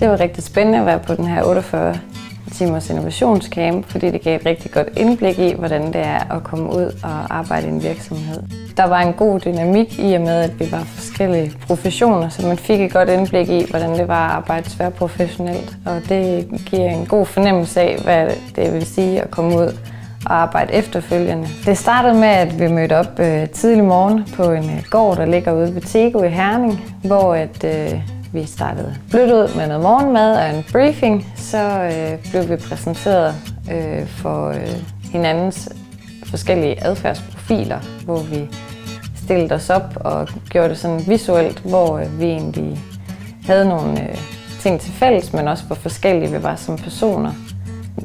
Det var rigtig spændende at være på den her 48 timers innovationscamp, fordi det gav et rigtig godt indblik i, hvordan det er at komme ud og arbejde i en virksomhed. Der var en god dynamik i og med, at vi var forskellige professioner, så man fik et godt indblik i, hvordan det var at arbejde tværprofessionelt. Og det giver en god fornemmelse af, hvad det vil sige at komme ud og arbejde efterfølgende. Det startede med, at vi mødte op tidlig morgen på en gård, der ligger ude ved Tego i Herning, hvor vi startede blødt ud med noget morgenmad og en briefing. Så blev vi præsenteret for hinandens forskellige adfærdsprofiler, hvor vi stillede os op og gjorde det sådan visuelt, hvor vi egentlig havde nogle ting til fælles, men også hvor forskellige vi var som personer.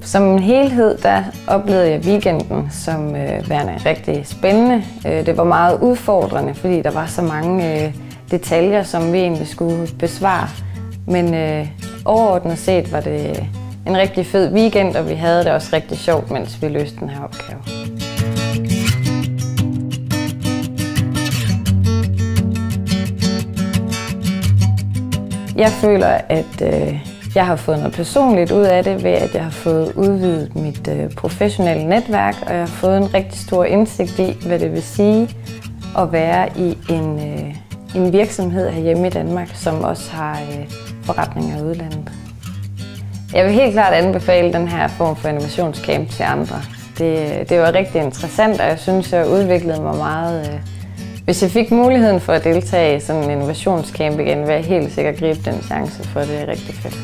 Som en helhed, der oplevede jeg weekenden som værende rigtig spændende. Det var meget udfordrende, fordi der var så mange detaljer, som vi egentlig skulle besvare. Men overordnet set var det en rigtig fed weekend, og vi havde det også rigtig sjovt, mens vi løste den her opgave. Jeg føler, at jeg har fået noget personligt ud af det, ved at jeg har fået udvidet mit professionelle netværk, og jeg har fået en rigtig stor indsigt i, hvad det vil sige at være i en virksomhed herhjemme i Danmark, som også har forretninger i udlandet. Jeg vil helt klart anbefale den her form for innovationscamp til andre. Det var rigtig interessant, og jeg synes, jeg udviklede mig meget. Hvis jeg fik muligheden for at deltage i sådan en innovationscamp igen, vil jeg helt sikkert gribe den chance, for det er rigtig fedt.